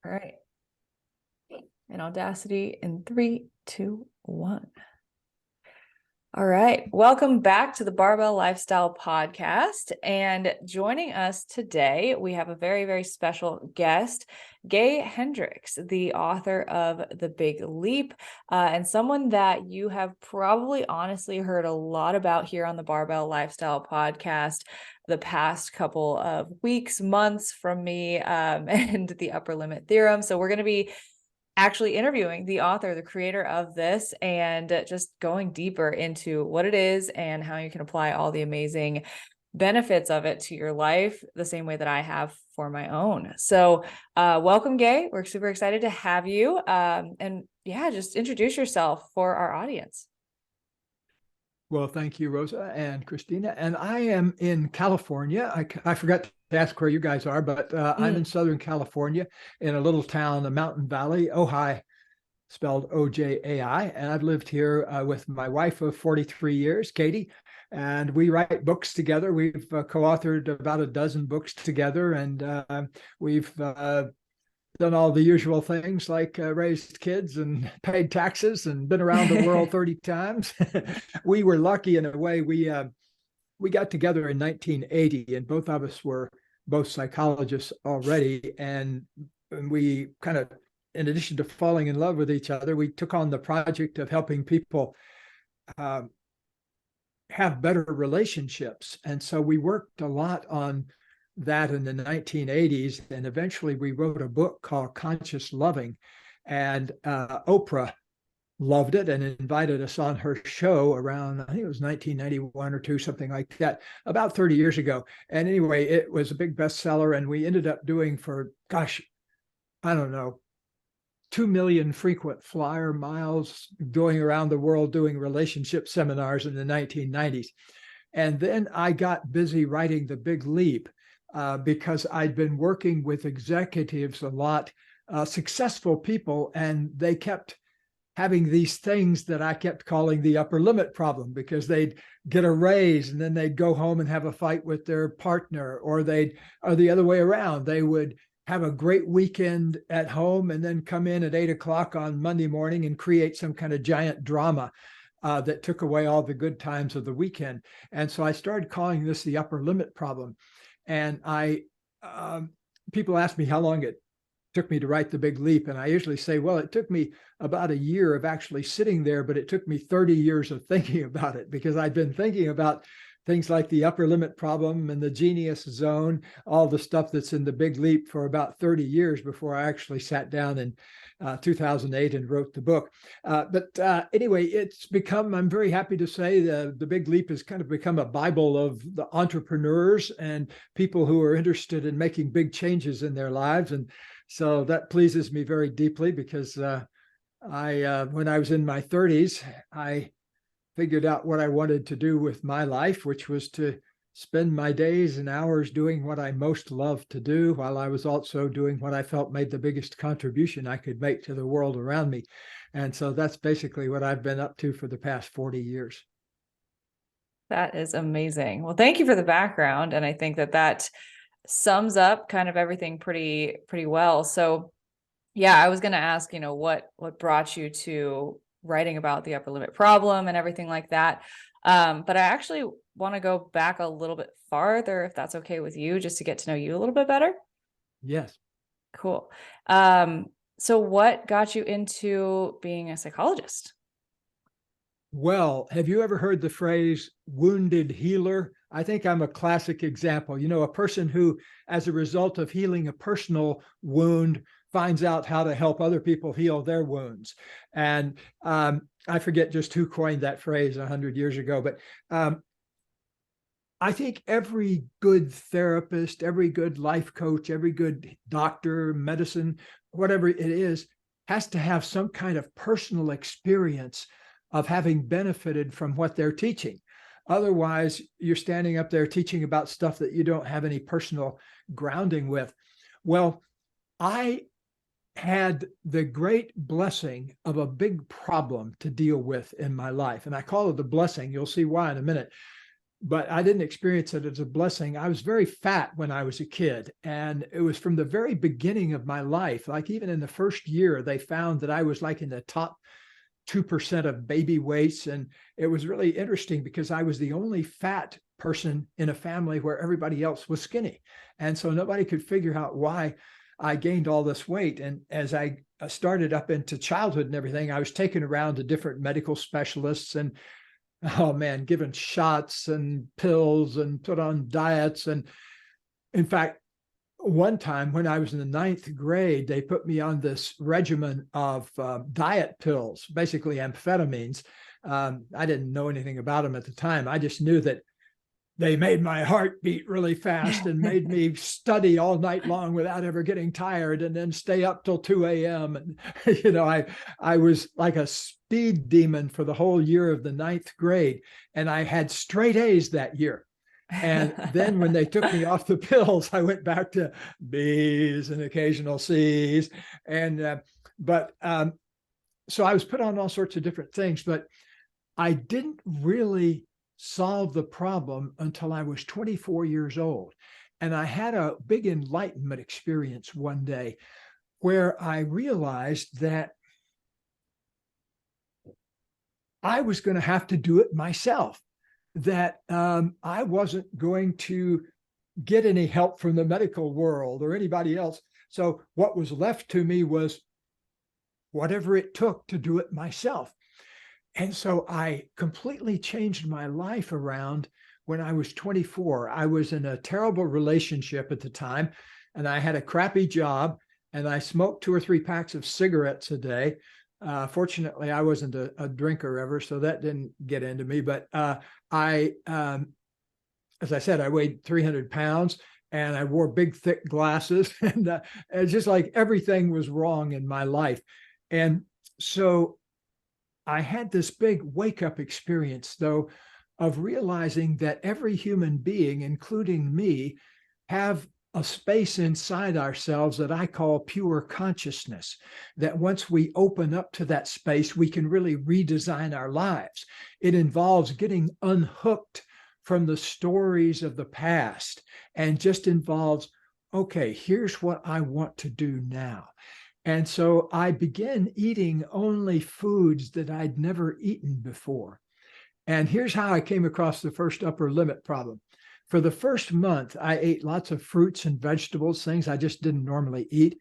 All right. And Audacity in 3, 2, 1. All right. Welcome back to the Barbell Lifestyle Podcast. And joining us today, we have a very, very special guest, Gay Hendricks, the author of The Big Leap, and someone that you have probably honestly heard a lot about here on the Barbell Lifestyle Podcast the past couple of weeks, months from me and the upper limit theorem. So we're going to be actually interviewing the author, the creator of this, and just going deeper into what it is and how you can apply all the amazing benefits of it to your life the same way that I have for my own. So welcome, Gay. We're super excited to have you. And yeah, just introduce yourself for our audience. Well, thank you, Rosa and Christina. And I am in California. I forgot to ask where you guys are, but I'm in Southern California in a little town, the Mountain Valley, Ojai, spelled O-J-A-I. And I've lived here with my wife of 43 years, Katie, and we write books together. We've co-authored about a dozen books together, and we've done all the usual things like raised kids and paid taxes and been around the world 30 times. We were lucky in a way. We got together in 1980, and both of us were both psychologists already. And we kind of, in addition to falling in love with each other, we took on the project of helping people have better relationships. And so we worked a lot on that in the 1980s, and eventually we wrote a book called Conscious Loving, and Oprah loved it and invited us on her show around, I think it was 1991 or two, something like that, about 30 years ago. And anyway, it was a big bestseller, and we ended up doing for, gosh, I don't know, 2 million frequent flyer miles going around the world doing relationship seminars in the 1990s. And then I got busy writing The Big Leap, because I'd been working with executives a lot, successful people, and they kept having these things that I kept calling the upper limit problem, because they'd get a raise and then they'd go home and have a fight with their partner, or the other way around. They would have a great weekend at home and then come in at 8 o'clock on Monday morning and create some kind of giant drama that took away all the good times of the weekend. And so I started calling this the upper limit problem. And people ask me how long it took me to write The Big Leap. And I usually say, well, it took me about a year of actually sitting there, but it took me 30 years of thinking about it, because I'd been thinking about things like the upper limit problem and the genius zone, all the stuff that's in The Big Leap, for about 30 years before I actually sat down in 2008 and wrote the book. But anyway, it's become, I'm very happy to say, the Big Leap has kind of become a Bible of the entrepreneurs and people who are interested in making big changes in their lives. And so that pleases me very deeply, because when I was in my 30s, I figured out what I wanted to do with my life, which was to spend my days and hours doing what I most loved to do, while I was also doing what I felt made the biggest contribution I could make to the world around me. And so that's basically what I've been up to for the past 40 years. That is amazing. Well, thank you for the background. And I think that sums up kind of everything pretty well. So yeah, I was going to ask, what brought you to writing about the upper limit problem and everything like that. But I actually want to go back a little bit farther, if that's okay with you, just to get to know you a little bit better. Yes. Cool. So what got you into being a psychologist? Well, have you ever heard the phrase wounded healer? I think I'm a classic example. A person who, as a result of healing a personal wound, finds out how to help other people heal their wounds. And I forget just who coined that phrase 100 years ago, but I think every good therapist, every good life coach, every good doctor, medicine, whatever it is, has to have some kind of personal experience of having benefited from what they're teaching. Otherwise, you're standing up there teaching about stuff that you don't have any personal grounding with. Well, I had the great blessing of a big problem to deal with in my life. And I call it a blessing. You'll see why in a minute. but I didn't experience it as a blessing. I was very fat when I was a kid. And it was from the very beginning of my life, like even in the first year, they found that I was like in the top 2% of baby weights. And it was really interesting because I was the only fat person in a family where everybody else was skinny. And so nobody could figure out why I gained all this weight. And as I started up into childhood and everything, I was taken around to different medical specialists and, oh man, given shots and pills and put on diets. And in fact, one time when I was in the 9th grade, they put me on this regimen of diet pills, basically amphetamines. I didn't know anything about them at the time. I just knew that they made my heart beat really fast and made me study all night long without ever getting tired, and then stay up till 2 a.m. And, I was like a speed demon for the whole year of the 9th grade. And I had straight A's that year. And then when they took me off the pills, I went back to B's and occasional C's. And, so I was put on all sorts of different things, but I didn't really solve the problem until I was 24 years old. And I had a big enlightenment experience one day where I realized that I was going to have to do it myself, that I wasn't going to get any help from the medical world or anybody else. So what was left to me was whatever it took to do it myself. And so I completely changed my life around when I was 24. I was in a terrible relationship at the time, and I had a crappy job, and I smoked 2 or 3 packs of cigarettes a day. Fortunately, I wasn't a drinker ever, so that didn't get into me. But as I said, I weighed 300 pounds, and I wore big, thick glasses, and it's just like everything was wrong in my life. And so I had this big wake-up experience, though, of realizing that every human being, including me, have a space inside ourselves that I call pure consciousness, that once we open up to that space, we can really redesign our lives. It involves getting unhooked from the stories of the past and just involves, okay, here's what I want to do now. And so I began eating only foods that I'd never eaten before. And here's how I came across the first upper limit problem. For the first month, I ate lots of fruits and vegetables, things I just didn't normally eat.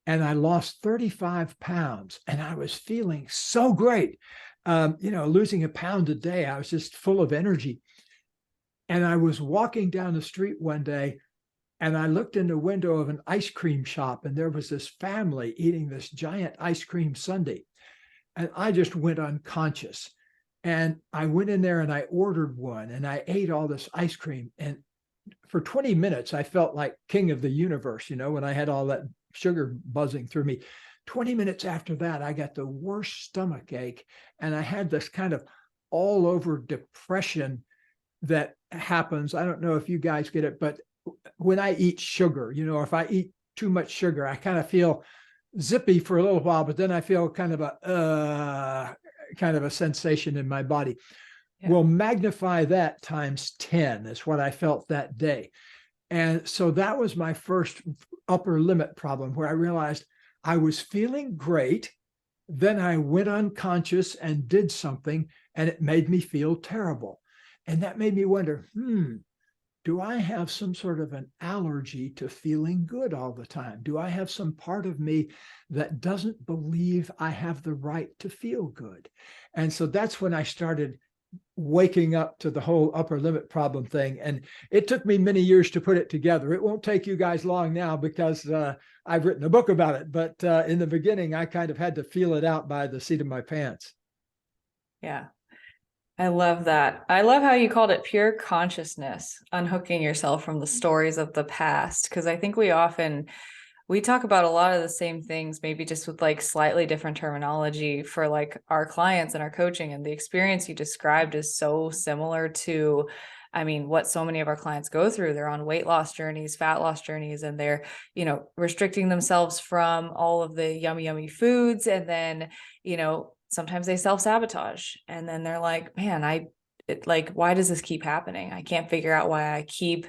And I lost 35 pounds, and I was feeling so great. Losing a pound a day, I was just full of energy. And I was walking down the street one day, and I looked in the window of an ice cream shop, and there was this family eating this giant ice cream sundae. And I just went unconscious. And I went in there and I ordered one, and I ate all this ice cream. And for 20 minutes, I felt like king of the universe, when I had all that sugar buzzing through me. 20 minutes after that, I got the worst stomach ache. And I had this kind of all over depression that happens. I don't know if you guys get it, but when I eat sugar, if I eat too much sugar, I kind of feel zippy for a little while, but then I feel kind of a sensation in my body. Yeah. Well, magnify that times 10 is what I felt that day. And so that was my first upper limit problem, where I realized I was feeling great. Then I went unconscious and did something, and it made me feel terrible. And that made me wonder, do I have some sort of an allergy to feeling good all the time? Do I have some part of me that doesn't believe I have the right to feel good? And so that's when I started waking up to the whole upper limit problem thing. And it took me many years to put it together. It won't take you guys long now because I've written a book about it. But in the beginning, I kind of had to feel it out by the seat of my pants. Yeah. I love that. I love how you called it pure consciousness, unhooking yourself from the stories of the past. Because I think we talk about a lot of the same things, maybe just with like slightly different terminology for like our clients and our coaching. And the experience you described is so similar to, what so many of our clients go through. They're on weight loss journeys, fat loss journeys, and they're, restricting themselves from all of the yummy, yummy foods. And then, sometimes they self-sabotage, and then they're like, man, like, why does this keep happening? I can't figure out why I keep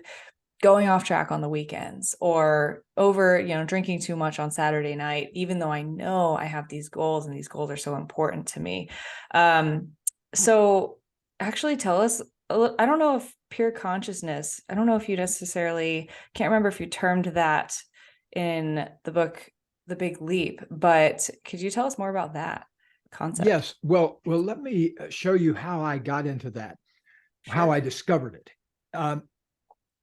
going off track on the weekends, or drinking too much on Saturday night, even though I know I have these goals and these goals are so important to me. So actually tell us, I don't know if pure consciousness, I don't know if you necessarily, can't remember if you termed that in the book, The Big Leap, but could you tell us more about that concept? Yes. Well, let me show you how I got into that, how I discovered it.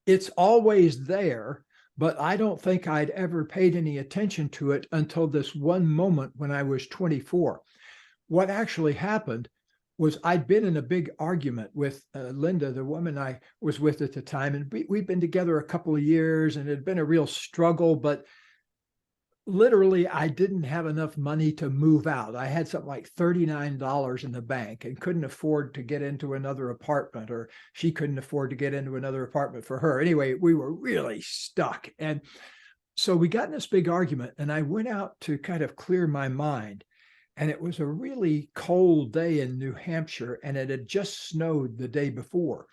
It's always there, but I don't think I'd ever paid any attention to it until this one moment when I was 24. What actually happened was I'd been in a big argument with Linda, the woman I was with at the time, and we'd been together a couple of years, and it had been a real struggle, but literally I didn't have enough money to move out. I had something like $39 in the bank and couldn't afford to get into another apartment, or she couldn't afford to get into another apartment for her. Anyway, we were really stuck. And so we got in this big argument, and I went out to kind of clear my mind. And it was a really cold day in New Hampshire, and it had just snowed the day before.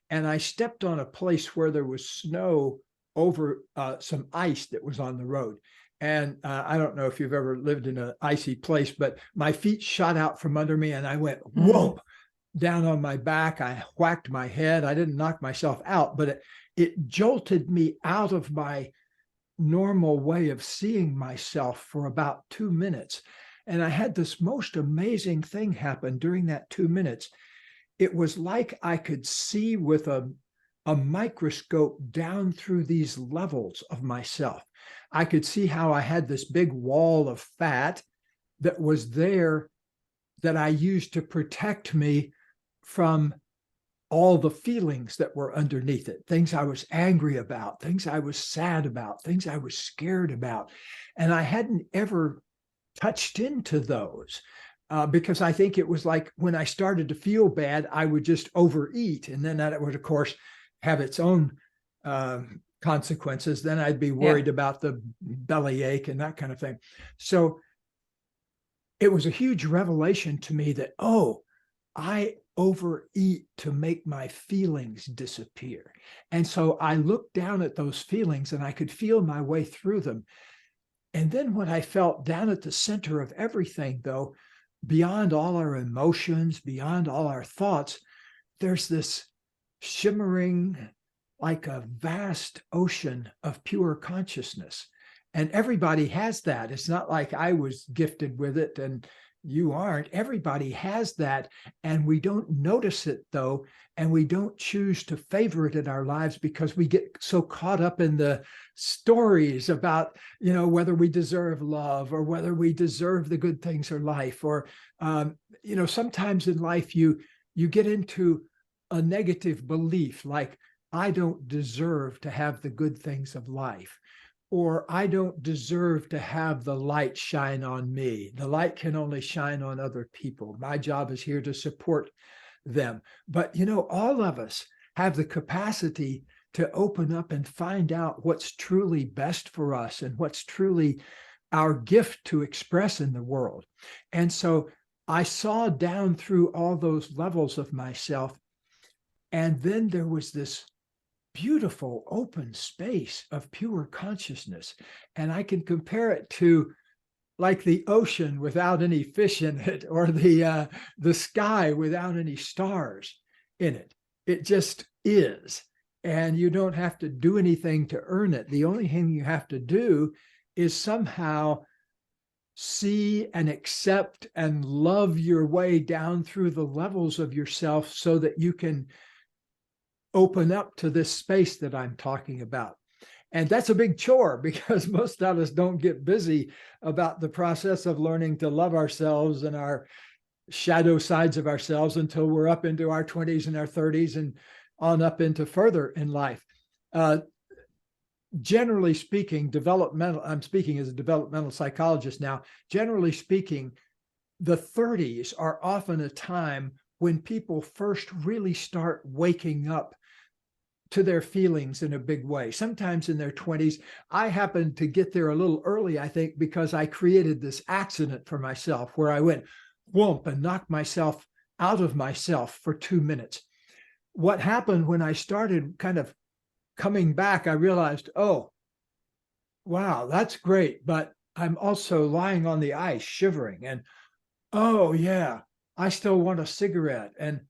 And I stepped on a place where there was snow over some ice that was on the road. And I don't know if you've ever lived in an icy place, but my feet shot out from under me and I went, whoa, down on my back. I whacked my head. I didn't knock myself out, but it jolted me out of my normal way of seeing myself for about 2 minutes. And I had this most amazing thing happen during that 2 minutes. It was like I could see with a microscope down through these levels of myself. I could see how I had this big wall of fat that was there that I used to protect me from all the feelings that were underneath it, things I was angry about, things I was sad about, things I was scared about. And I hadn't ever touched into those because I think it was like when I started to feel bad, I would just overeat. And then that would, of course, have its own consequences. Then I'd be worried about the bellyache and that kind of thing. So it was a huge revelation to me that, oh, I overeat to make my feelings disappear. And so I looked down at those feelings and I could feel my way through them. And then what I felt down at the center of everything, though, beyond all our emotions, beyond all our thoughts, there's this shimmering, like a vast ocean of pure consciousness. And everybody has that. It's not like I was gifted with it and you aren't. Everybody has that. And we don't notice it, though. And we don't choose to favor it in our lives because we get so caught up in the stories about, whether we deserve love or whether we deserve the good things of life. Or, sometimes in life, you get into a negative belief like, I don't deserve to have the good things of life, or I don't deserve to have the light shine on me. The light can only shine on other people. My job is here to support them. But, all of us have the capacity to open up and find out what's truly best for us and what's truly our gift to express in the world. And so I saw down through all those levels of myself. And then there was this beautiful open space of pure consciousness. And I can compare it to like the ocean without any fish in it, or the sky without any stars in it. It just is. And you don't have to do anything to earn it. The only thing you have to do is somehow see and accept and love your way down through the levels of yourself so that you can open up to this space that I'm talking about. And that's a big chore because most of us don't get busy about the process of learning to love ourselves and our shadow sides of ourselves until we're up into our 20s and our 30s and on up into further in life. Generally speaking, I'm speaking as a developmental psychologist now, generally speaking, the 30s are often a time when people first really start waking up to their feelings in a big way, sometimes in their 20s. I happened to get there a little early, I think, because I created this accident for myself where I went whoomp and knocked myself out of myself for 2 minutes. What happened when I started kind of coming back, I realized, oh, wow, that's great. But I'm also lying on the ice shivering. And oh, yeah, I still want a cigarette. And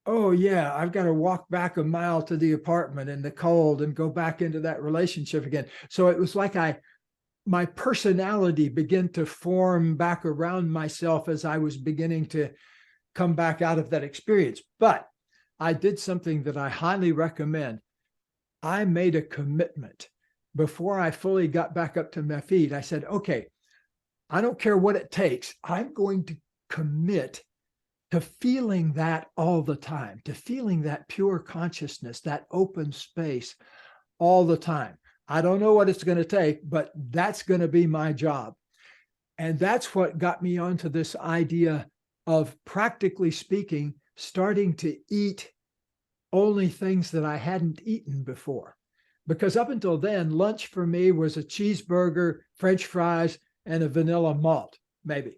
oh, yeah, I've got to walk back a mile to the apartment in the cold and go back into that relationship again. So it was like my personality began to form back around myself as I was beginning to come back out of that experience. But I did something that I highly recommend. I made a commitment before I fully got back up to my feet. I said, okay, I don't care what it takes. I'm going to commit to feeling that all the time, to feeling that pure consciousness, that open space all the time. I don't know what it's going to take, but that's going to be my job. And that's what got me onto this idea of, practically speaking, starting to eat only things that I hadn't eaten before. Because up until then, lunch for me was a cheeseburger, French fries, and a vanilla malt, maybe.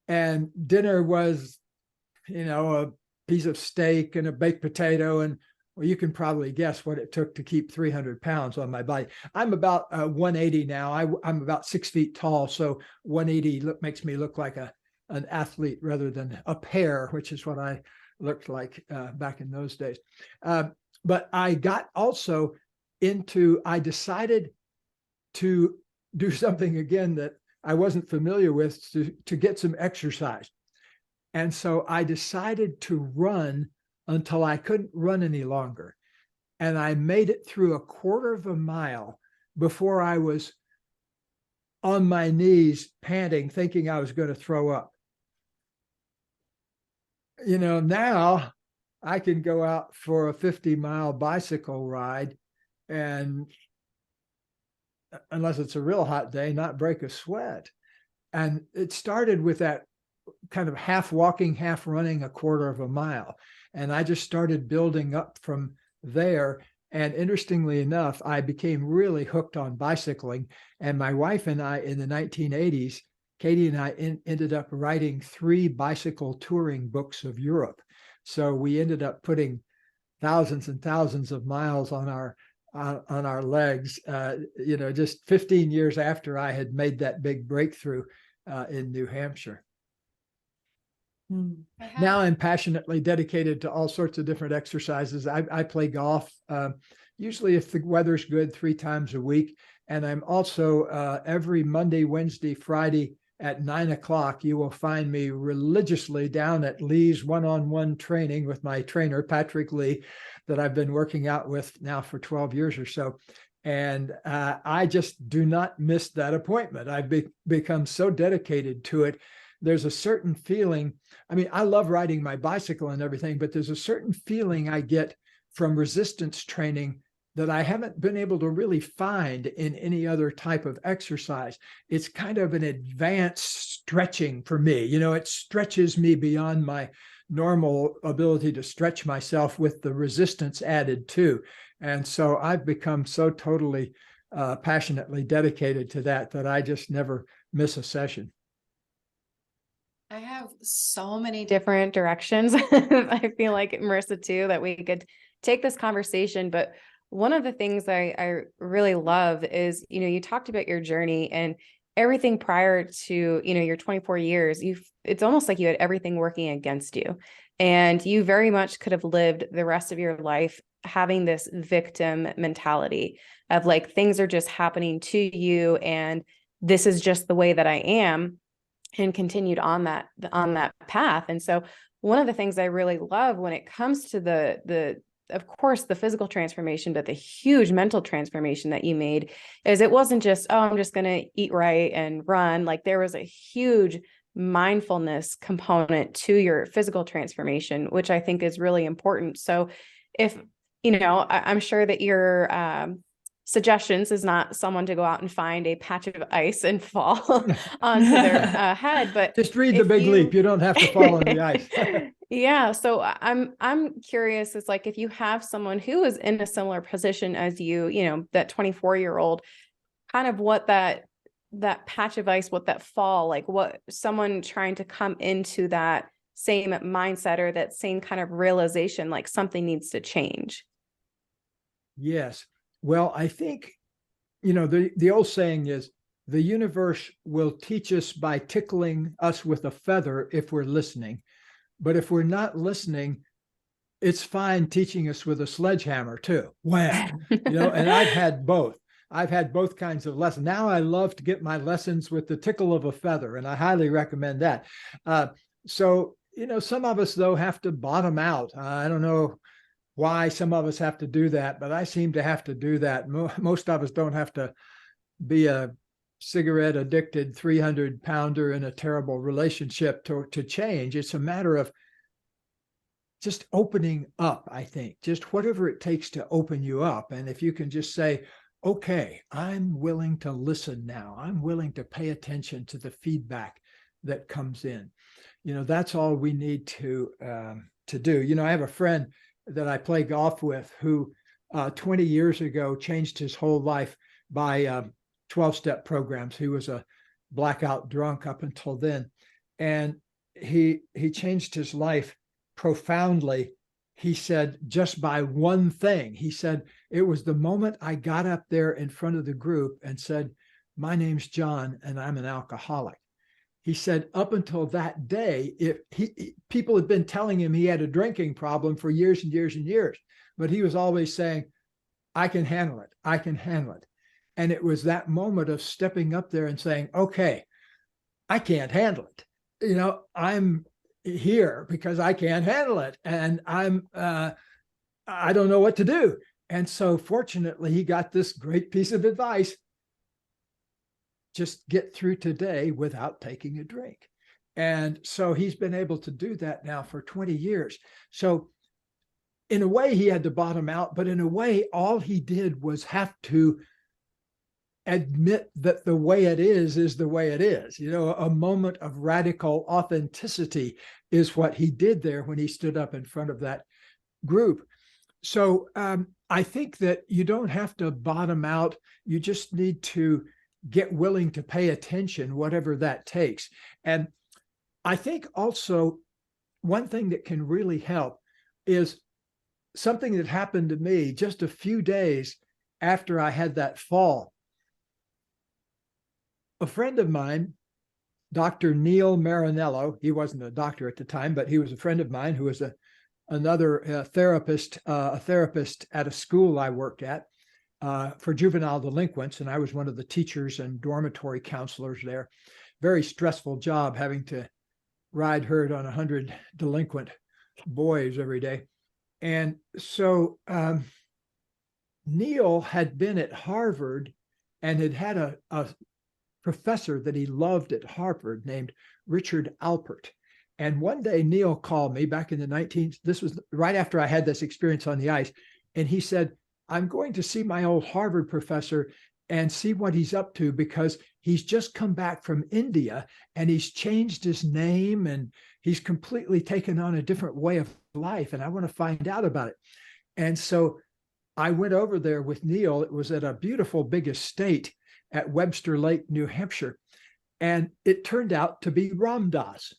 And dinner was, a piece of steak and a baked potato. And well, you can probably guess what it took to keep 300 pounds on my body. I'm about 180 now. I'm about 6 feet tall. So 180 makes me look like an athlete rather than a pear, which is what I looked like back in those days. But I got also I decided to do something again that I wasn't familiar with, to get some exercise. And so I decided to run until I couldn't run any longer. And I made it through a quarter of a mile before I was on my knees, panting, thinking I was going to throw up. Now I can go out for a 50-mile bicycle ride and, unless it's a real hot day, not break a sweat. And it started with that kind of half walking, half running a quarter of a mile. And I just started building up from there. And interestingly enough, I became really hooked on bicycling. And my wife and I, in the 1980s, Katie and I ended up writing 3 bicycle touring books of Europe. So we ended up putting thousands and thousands of miles on our legs, just 15 years after I had made that big breakthrough in New Hampshire. Now I'm passionately dedicated to all sorts of different exercises. I play golf, usually if the weather's good, 3 times a week. And I'm also every Monday, Wednesday, Friday at 9 o'clock, you will find me religiously down at Lee's one-on-one training with my trainer, Patrick Lee, that I've been working out with now for 12 years or so. And I just do not miss that appointment. I've become so dedicated to it. There's a certain feeling. I mean, I love riding my bicycle and everything, but there's a certain feeling I get from resistance training that I haven't been able to really find in any other type of exercise. It's kind of an advanced stretching for me. It stretches me beyond my normal ability to stretch myself with the resistance added too. And so I've become so totally passionately dedicated to that I just never miss a session. I have so many different directions. I feel like, Marissa, too, that we could take this conversation. But one of the things I really love is, you talked about your journey and everything prior to, your 24 years. It's almost like you had everything working against you. And you very much could have lived the rest of your life having this victim mentality of like, things are just happening to you and this is just the way that I am, and continued on that path. And so one of the things I really love when it comes to the of course, the physical transformation, but the huge mental transformation that you made is it wasn't just, oh, I'm just going to eat right and run. Like there was a huge mindfulness component to your physical transformation, which I think is really important. So if, I'm sure that your suggestions is not someone to go out and find a patch of ice and fall onto their head, but just read The Big Leap. You don't have to fall on the ice. Yeah. So I'm curious. It's like, if you have someone who is in a similar position as you, that 24-year-old, kind of what that patch of ice, what that fall, like what someone trying to come into that same mindset or that same kind of realization, like something needs to change? Yes. Well, I think, the old saying is, the universe will teach us by tickling us with a feather if we're listening. But if we're not listening, it's fine teaching us with a sledgehammer too. Wham! And I've had both. I've had both kinds of lessons. Now I love to get my lessons with the tickle of a feather, and I highly recommend that. So, some of us, though, have to bottom out. I don't know why some of us have to do that, but I seem to have to do that. Most of us don't have to be a cigarette addicted 300-pounder in a terrible relationship to change. It's a matter of just opening up, I think, just whatever it takes to open you up. And if you can just say, okay, I'm willing to listen now. I'm willing to pay attention to the feedback that comes in. That's all we need to do. I have a friend that I play golf with who 20 years ago changed his whole life by 12-step programs. He was a blackout drunk up until then. And he changed his life profoundly. He said, just by one thing. He said, it was the moment I got up there in front of the group and said, my name's John and I'm an alcoholic. He said, up until that day, people had been telling him he had a drinking problem for years and years and years, but he was always saying, I can handle it. I can handle it. And it was that moment of stepping up there and saying, okay, I can't handle it. I'm here because I can't handle it. And I don't know what to do. And so fortunately, he got this great piece of advice. Just get through today without taking a drink. And so he's been able to do that now for 20 years. So in a way, he had to bottom out, but in a way, all he did was have to admit that the way it is the way it is. A moment of radical authenticity is what he did there when he stood up in front of that group. So I think that you don't have to bottom out. You just need to get willing to pay attention, whatever that takes. And I think also one thing that can really help is something that happened to me just a few days after I had that fall. A friend of mine, Dr. Neil Marinello, he wasn't a doctor at the time, but he was a friend of mine who was another therapist at a school I worked at for juvenile delinquents. And I was one of the teachers and dormitory counselors there. Very stressful job having to ride herd on 100 delinquent boys every day. And so Neil had been at Harvard and had a professor that he loved at Harvard named Richard Alpert. And one day Neil called me back in the 19th. This was right after I had this experience on the ice. And he said, I'm going to see my old Harvard professor and see what he's up to, because he's just come back from India and he's changed his name and he's completely taken on a different way of life. And I want to find out about it. And so I went over there with Neil. It was at a beautiful big estate at Webster Lake, New Hampshire. And it turned out to be Ram Dass,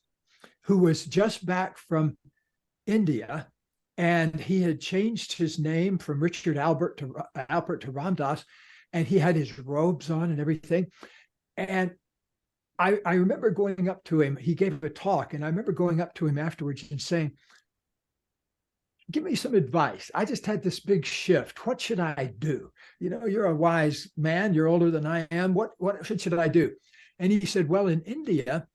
who was just back from India. And he had changed his name from Richard Alpert to Ram Dass. And he had his robes on and everything. And I remember going up to him. He gave a talk. And I remember going up to him afterwards and saying, give me some advice. I just had this big shift. What should I do? You're a wise man. You're older than I am. What should I do? And he said, well, in India,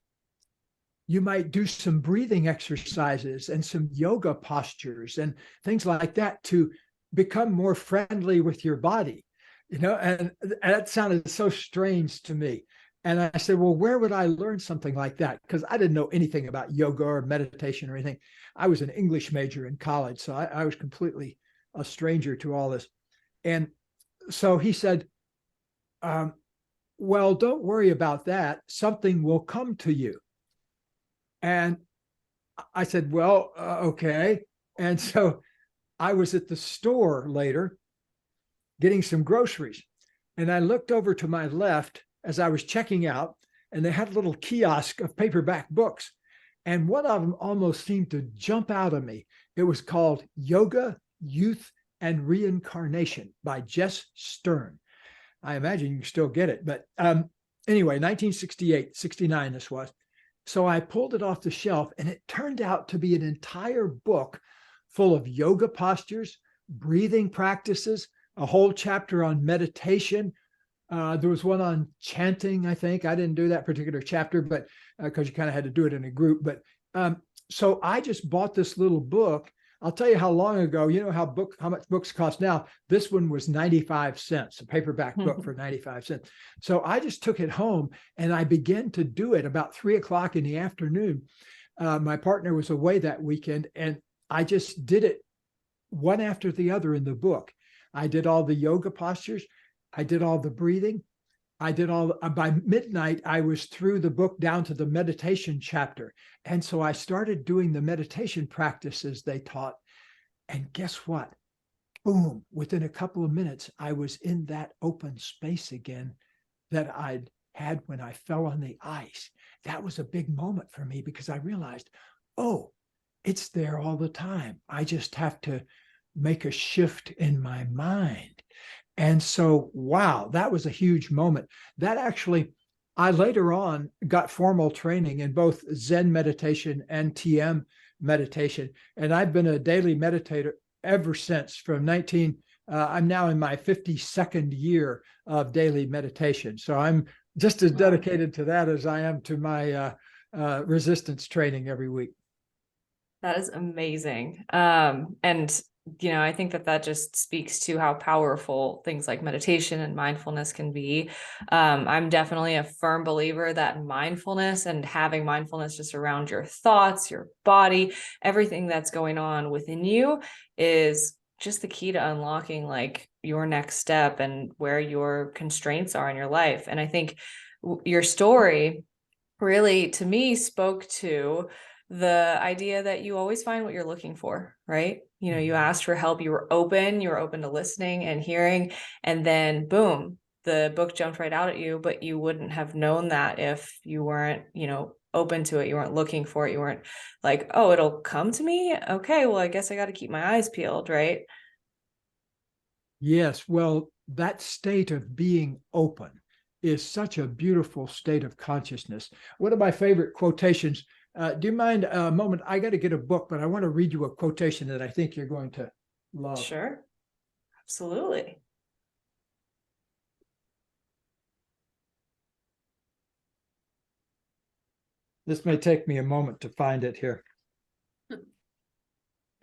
you might do some breathing exercises and some yoga postures and things like that to become more friendly with your body. And that sounded so strange to me. And I said, well, where would I learn something like that? Because I didn't know anything about yoga or meditation or anything. I was an English major in college, so I was completely a stranger to all this. And so he said, well, don't worry about that. Something will come to you. And I said, well, okay. And so I was at the store later getting some groceries. And I looked over to my left as I was checking out, and they had a little kiosk of paperback books. And one of them almost seemed to jump out of me. It was called Yoga, Youth, and Reincarnation by Jess Stern. I imagine you can still get it. But anyway, 1968, 69, this was. So I pulled it off the shelf, and it turned out to be an entire book full of yoga postures, breathing practices, a whole chapter on meditation. There was one on chanting, I think. I didn't do that particular chapter, but because you kind of had to do it in a group. But so I just bought this little book. I'll tell you how long ago, you know how much books cost now. This one was 95 cents, a paperback book for 95 cents. So I just took it home and I began to do it about 3 o'clock in the afternoon. My partner was away that weekend, and I just did it one after the other in the book. I did all the yoga postures. I did all the breathing. I did all, by midnight, I was through the book down to the meditation chapter. And so I started doing the meditation practices they taught. And guess what? Boom, within a couple of minutes, I was in that open space again that I'd had when I fell on the ice. That was a big moment for me because I realized, oh, it's there all the time. I just have to make a shift in my mind. And so, wow, that was a huge moment. That actually, I later on got formal training in both Zen meditation and TM meditation. And I've been a daily meditator ever since from I'm now in my 52nd year of daily meditation. So I'm just as dedicated to that as I am to my resistance training every week. That is amazing. And I think that just speaks to how powerful things like meditation and mindfulness can be. I'm definitely a firm believer that mindfulness and having mindfulness just around your thoughts, your body, everything that's going on within you is just the key to unlocking like your next step and where your constraints are in your life. And I think your story really, to me, spoke to the idea that you always find what you're looking for, right? You asked for help, you were open to listening and hearing, and then boom, the book jumped right out at you, but you wouldn't have known that if you weren't, open to it. You weren't looking for it. You weren't like, oh, it'll come to me. Okay, well, I guess I got to keep my eyes peeled, right? Yes. Well, that state of being open is such a beautiful state of consciousness. One of my favorite quotations. Do you mind a moment? I got to get a book, but I want to read you a quotation that I think you're going to love. Sure. Absolutely. This may take me a moment to find it here.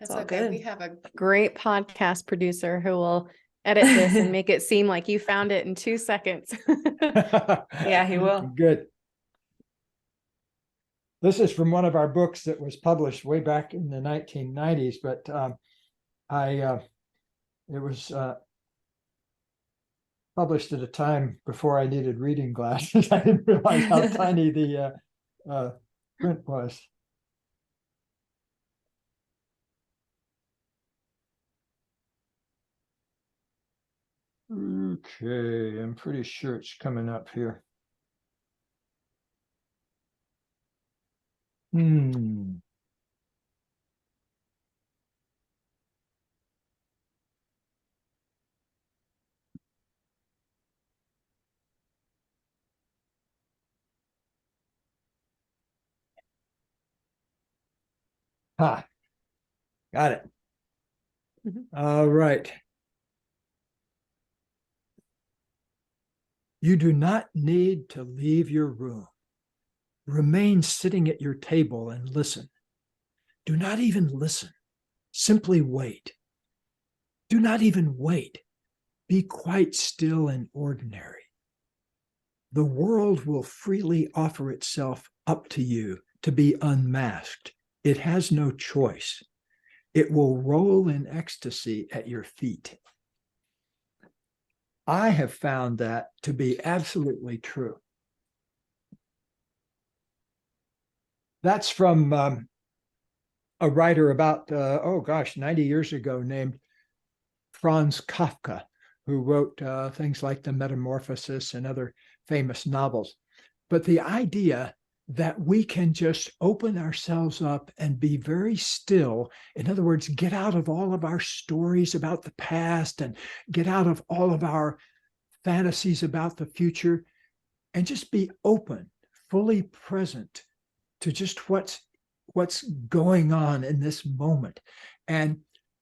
That's okay. Good. We have a great podcast producer who will edit this and make it seem like you found it in 2 seconds. Yeah, he will. Good. This is from one of our books that was published way back in the 1990s, but it was published at a time before I needed reading glasses. I didn't realize how tiny the print was. Okay, I'm pretty sure it's coming up here. Got it. All right. You do not need to leave your room. Remain sitting at your table and listen. Do not even listen. Simply wait. Do not even wait. Be quite still and ordinary. The world will freely offer itself up to you to be unmasked. It has no choice. It will roll in ecstasy at your feet. I have found that to be absolutely true. That's from a writer about, 90 years ago named Franz Kafka, who wrote things like The Metamorphosis and other famous novels. But the idea that we can just open ourselves up and be very still. In other words, get out of all of our stories about the past and get out of all of our fantasies about the future and just be open, fully present to just what's going on in this moment. And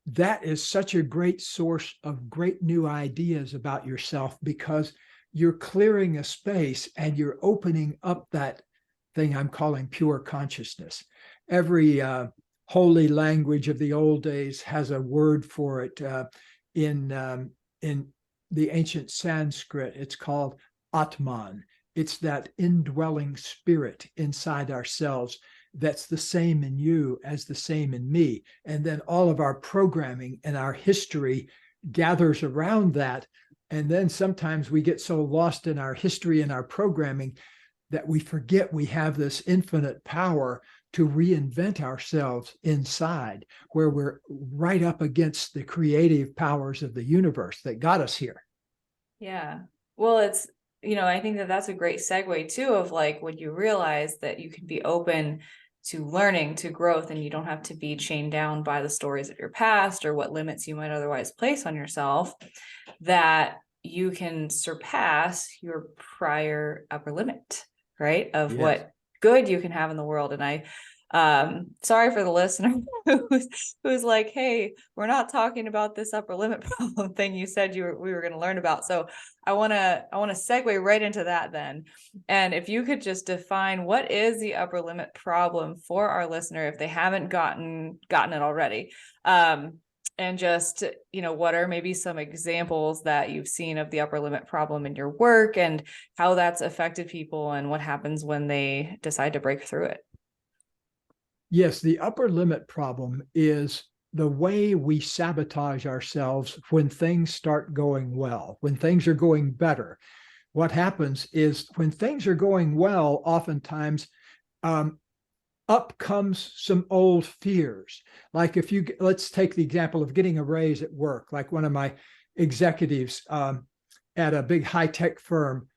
that is such a great source of great new ideas about yourself, because you're clearing a space and you're opening up that thing I'm calling pure consciousness. Every holy language of the old days has a word for it. In the ancient Sanskrit, it's called Atman. It's that indwelling spirit inside ourselves that's the same in you as the same in me. And then all of our programming and our history gathers around that. And then sometimes we get so lost in our history and our programming that we forget we have this infinite power to reinvent ourselves inside, where we're right up against the creative powers of the universe that got us here. Yeah. Well, it's, I think that that's a great segue too, of like when you realize that you can be open to learning, to growth, and you don't have to be chained down by the stories of your past or what limits you might otherwise place on yourself, that you can surpass your prior upper limit, right? Of Yes. What good you can have in the world. And sorry for the listener who's like, hey, we're not talking about this upper limit problem thing you said we were going to learn about. So I want to segue right into that then. And if you could just define what is the upper limit problem for our listener, if they haven't gotten it already. And just, what are maybe some examples that you've seen of the upper limit problem in your work and how that's affected people and what happens when they decide to break through it? Yes, the upper limit problem is the way we sabotage ourselves when things start going well, when things are going better. What happens is when things are going well, oftentimes up comes some old fears. Like let's take the example of getting a raise at work. Like one of my executives at a big high-tech firm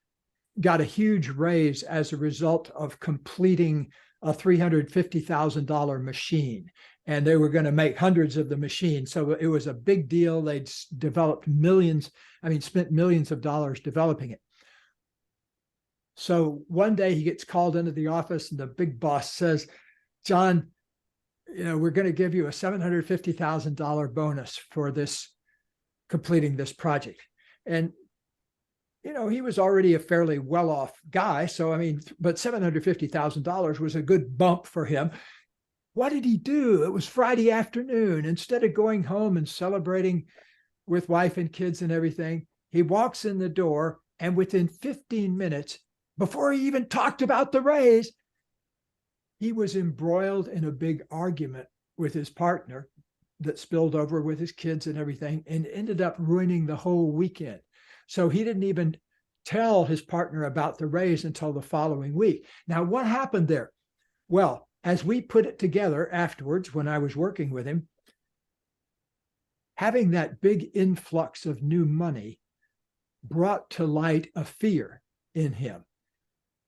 got a huge raise as a result of completing a $350,000 machine, and they were going to make hundreds of the machines. So it was a big deal. They'd spent millions of dollars developing it. So one day he gets called into the office and the big boss says, John, we're going to give you a $750,000 bonus for completing this project. And he was already a fairly well-off guy. So, but $750,000 was a good bump for him. What did he do? It was Friday afternoon. Instead of going home and celebrating with wife and kids and everything, he walks in the door, and within 15 minutes, before he even talked about the raise, he was embroiled in a big argument with his partner that spilled over with his kids and everything, and ended up ruining the whole weekend. So he didn't even tell his partner about the raise until the following week. Now, what happened there? Well, as we put it together afterwards, when I was working with him, having that big influx of new money brought to light a fear in him.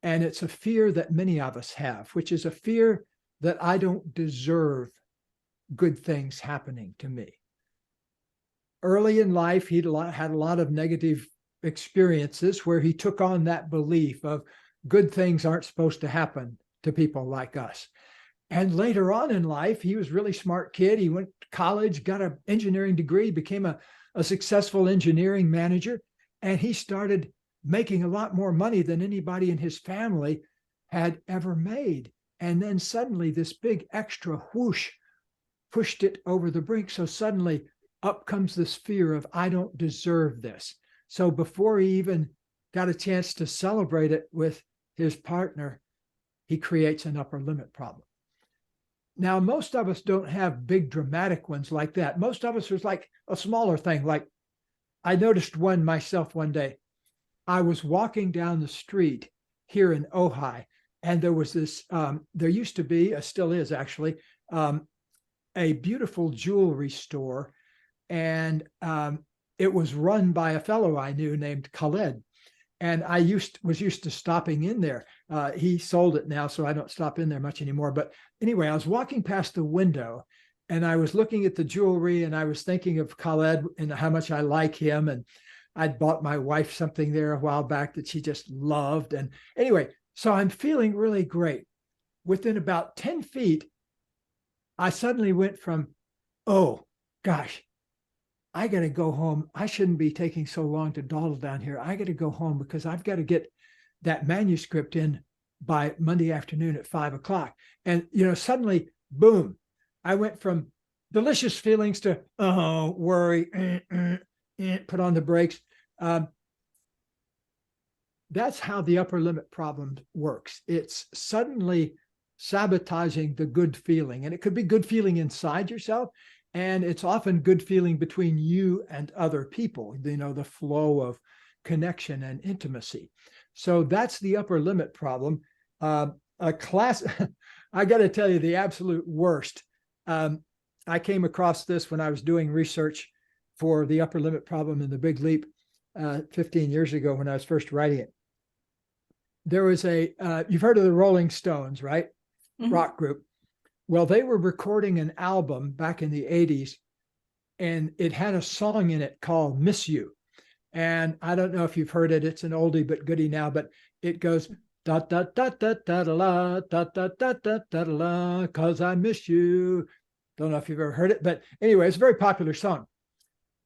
And it's a fear that many of us have, which is a fear that I don't deserve good things happening to me. Early in life, he'd had a lot of negative experiences where he took on that belief of good things aren't supposed to happen to people like us. And later on in life, he was a really smart kid. He went to college, got an engineering degree, became a successful engineering manager, and he started making a lot more money than anybody in his family had ever made. And then suddenly this big extra whoosh pushed it over the brink. So suddenly up comes this fear of, I don't deserve this. So before he even got a chance to celebrate it with his partner, he creates an upper limit problem. Now, most of us don't have big dramatic ones like that. Most of us was like a smaller thing. Like I noticed one myself one day. I was walking down the street here in Ojai, and there was this, there used to be, still is actually, a beautiful jewelry store. And it was run by a fellow I knew named Khaled. And I was used to stopping in there. He sold it now, so I don't stop in there much anymore. But anyway, I was walking past the window and I was looking at the jewelry and I was thinking of Khaled and how much I like him. And I'd bought my wife something there a while back that she just loved. And anyway, so I'm feeling really great. Within about 10 feet, I suddenly went from, oh gosh, I got to go home. I shouldn't be taking so long to dawdle down here. I got to go home because I've got to get that manuscript in by Monday afternoon at 5 o'clock. And, suddenly, boom, I went from delicious feelings to, oh, worry, put on the brakes. That's how the upper limit problem works. It's suddenly sabotaging the good feeling. And it could be good feeling inside yourself. And it's often good feeling between you and other people, the flow of connection and intimacy. So that's the upper limit problem. I got to tell you, the absolute worst. I came across this when I was doing research for the upper limit problem in the Big Leap 15 years ago when I was first writing it. There was you've heard of the Rolling Stones, right? Mm-hmm. Rock group. Well, they were recording an album back in the 80s, and it had a song in it called Miss You. And I don't know if you've heard it. It's an oldie but goodie now, but it goes, da da da da da da la, da da da da da la, 'cause I miss you. Don't know if you've ever heard it, but anyway, it's a very popular song.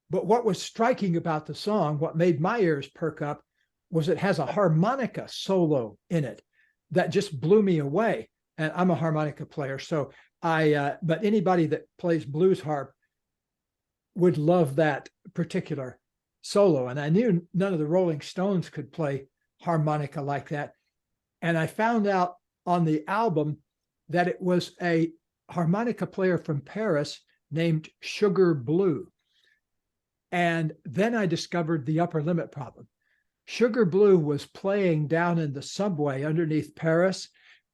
But what was striking about the song, what made my ears perk up, was it has a harmonica solo in it that just blew me away. And I'm a harmonica player, so but anybody that plays blues harp would love that particular solo. And I knew none of the Rolling Stones could play harmonica like that. And I found out on the album that it was a harmonica player from Paris named Sugar Blue. And then I discovered the upper limit problem. Sugar Blue was playing down in the subway underneath Paris.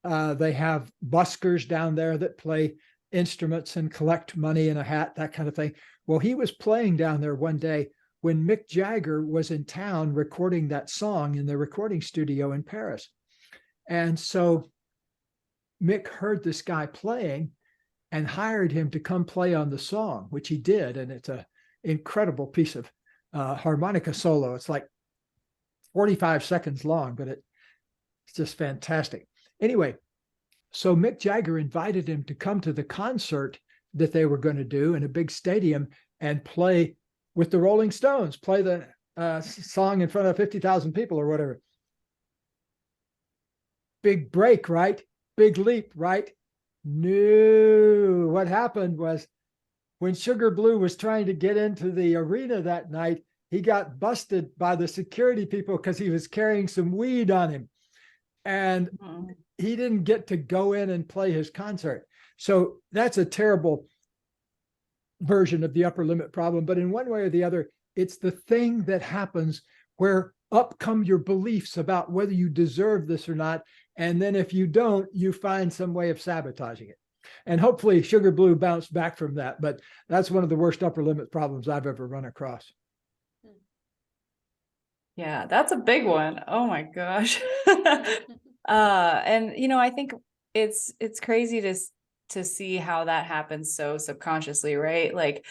They have buskers down there that play instruments and collect money in a hat, that kind of thing. Well, he was playing down there one day when Mick Jagger was in town recording that song in the recording studio in Paris. And so Mick heard this guy playing and hired him to come play on the song, which he did. And it's an incredible piece of harmonica solo. It's like 45 seconds long, but it's just fantastic. Anyway, so Mick Jagger invited him to come to the concert that they were going to do in a big stadium and play with the Rolling Stones, play the song in front of 50,000 people or whatever. Big break, right? Big leap, right? No, what happened was when Sugar Blue was trying to get into the arena that night, he got busted by the security people because he was carrying some weed on him. And he didn't get to go in and play his concert. So that's a terrible version of the upper limit problem. But in one way or the other, it's the thing that happens where up come your beliefs about whether you deserve this or not. And then if you don't, you find some way of sabotaging it. And hopefully Sugar Blue bounced back from that. But that's one of the worst upper limit problems I've ever run across. Yeah, that's a big one. Oh my gosh. And I think it's crazy to see how that happens so subconsciously, right? Like,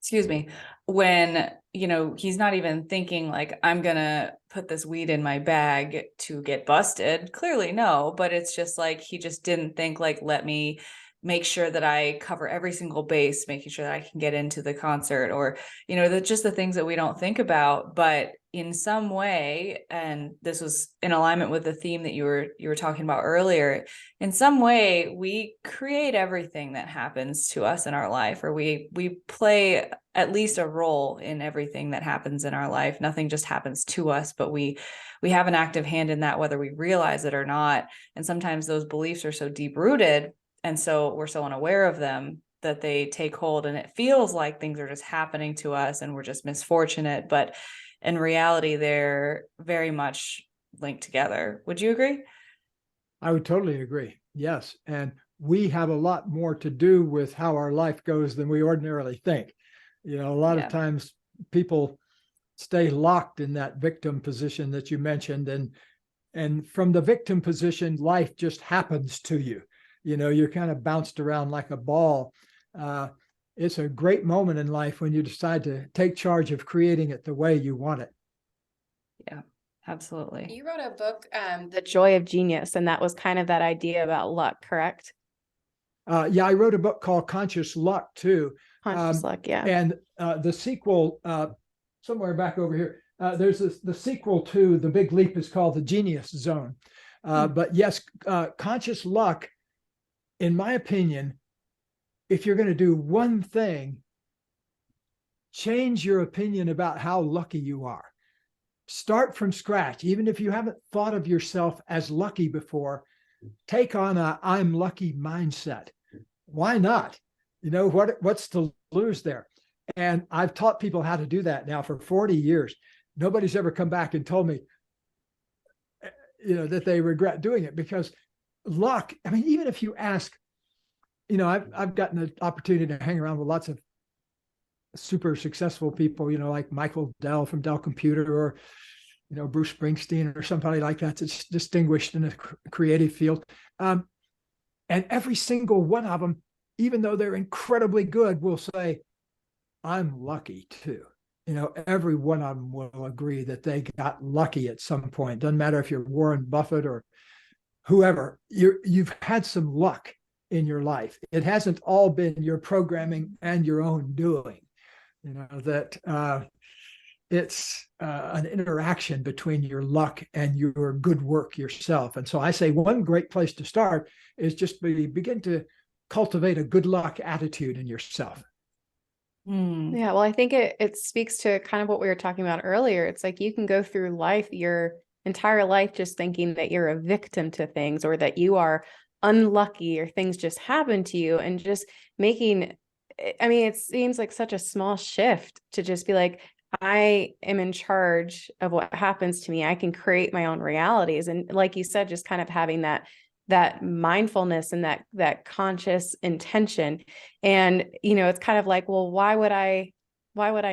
excuse me, when, he's not even thinking like, I'm gonna put this weed in my bag to get busted. Clearly no, but it's just like, he just didn't think like, let me make sure that I cover every single base, making sure that I can get into the concert, or, that's just the things that we don't think about. But in some way, and this was in alignment with the theme that you were talking about earlier, in some way, we create everything that happens to us in our life, or we play at least a role in everything that happens in our life. Nothing just happens to us, but we have an active hand in that, whether we realize it or not. And sometimes those beliefs are so deep rooted, and so we're so unaware of them that they take hold, and it feels like things are just happening to us and we're just misfortunate. But in reality, they're very much linked together. Would you agree? I would totally agree. Yes. And we have a lot more to do with how our life goes than we ordinarily think. A lot of times people stay locked in that victim position that you mentioned. And from the victim position, life just happens to you. You're kind of bounced around like a ball. It's a great moment in life when you decide to take charge of creating it the way you want it. Yeah, absolutely. You wrote a book, The Joy of Genius, and that was kind of that idea about luck, correct? Yeah, I wrote a book called Conscious Luck too. Conscious luck, yeah. And the sequel, somewhere back over here, there's the sequel to The Big Leap is called The Genius Zone. But yes, conscious luck, in my opinion, if you're going to do one thing, change your opinion about how lucky you are. Start from scratch. Even if you haven't thought of yourself as lucky before, take on a I'm lucky mindset. Why not? What's to lose there? And I've taught people how to do that now for 40 years. Nobody's ever come back and told me, that they regret doing it, because luck, I mean, even if you ask, I've gotten the opportunity to hang around with lots of super successful people, like Michael Dell from Dell Computer, or, Bruce Springsteen or somebody like that that's distinguished in a creative field. And every single one of them, even though they're incredibly good, will say, I'm lucky too. Every one of them will agree that they got lucky at some point. Doesn't matter if you're Warren Buffett or whoever, you've had some luck in your life. It hasn't all been your programming and your own doing. That it's an interaction between your luck and your good work yourself. And so I say one great place to start is just begin to cultivate a good luck attitude in yourself. Yeah, well, I think it speaks to kind of what we were talking about earlier. It's like you can go through life, your entire life, just thinking that you're a victim to things, or that you are unlucky, or things just happen to you, and just making, I mean, it seems like such a small shift to just be like, I am in charge of what happens to me. I can create my own realities. And like you said, just kind of having that mindfulness and that conscious intention. And, it's kind of like, well, why would I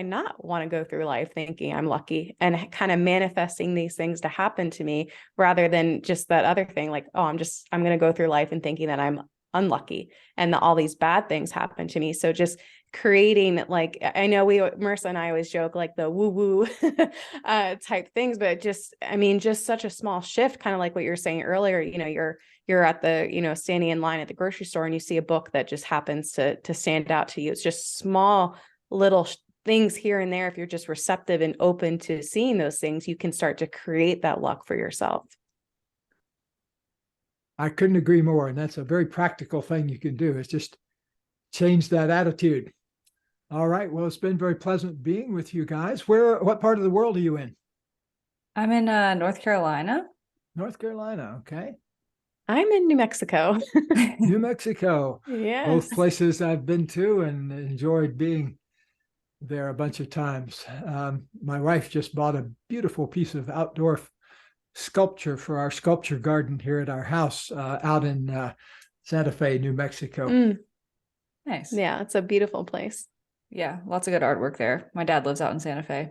not want to go through life thinking I'm lucky and kind of manifesting these things to happen to me, rather than just that other thing, like, oh, I'm going to go through life and thinking that I'm unlucky and that all these bad things happen to me. So just creating, like, I know Marissa and I always joke like the woo woo type things, but just such a small shift, kind of like what you were saying earlier. You're at the, standing in line at the grocery store and you see a book that just happens to stand out to you. It's just small little things here and there. If you're just receptive and open to seeing those things, you can start to create that luck for yourself. I couldn't agree more. And that's a very practical thing you can do, is just change that attitude. All right. Well, it's been very pleasant being with you guys. What part of the world are you in? I'm in North Carolina. North Carolina. Okay. I'm in New Mexico. New Mexico. Yes. Both places I've been to and enjoyed being there a bunch of times. My wife just bought a beautiful piece of outdoor sculpture for our sculpture garden here at our house out in Santa Fe, New Mexico. Nice. Yeah, it's a beautiful place. Yeah, lots of good artwork there. My dad lives out in Santa Fe.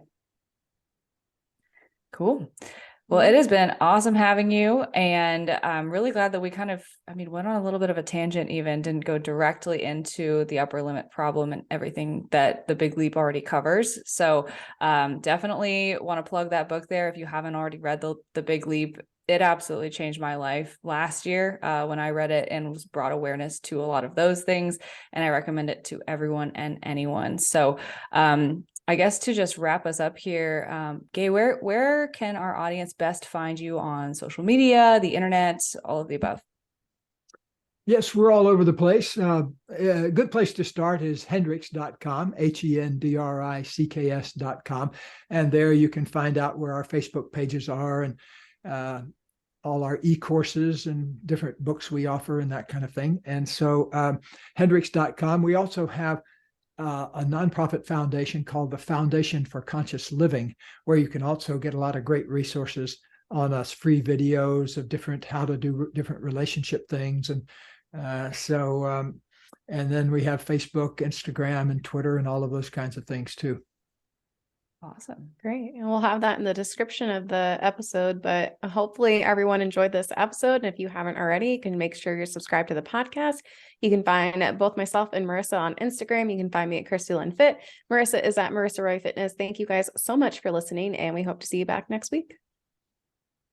Cool. Well, it has been awesome having you. And I'm really glad that we went on a little bit of a tangent, even didn't go directly into the upper limit problem and everything that the Big Leap already covers. So definitely want to plug that book there. If you haven't already read the Big Leap, it absolutely changed my life last year when I read it, and was brought awareness to a lot of those things. And I recommend it to everyone and anyone. So I guess to just wrap us up here, Gay, where can our audience best find you on social media, the internet, all of the above? Yes, we're all over the place. A good place to start is hendricks.com, HENDRICKS.com. And there you can find out where our Facebook pages are, and all our e-courses and different books we offer and that kind of thing. And so hendricks.com. We also have a nonprofit foundation called the Foundation for Conscious Living, where you can also get a lot of great resources on us, free videos of how to do different relationship things. And and then we have Facebook, Instagram, and Twitter, and all of those kinds of things too. Awesome. Great. And we'll have that in the description of the episode, but hopefully everyone enjoyed this episode. And if you haven't already, you can make sure you're subscribed to the podcast. You can find both myself and Marissa on Instagram. You can find me at Christy Lynn Fit. Marissa is at Marissa Roy Fitness. Thank you guys so much for listening, and we hope to see you back next week.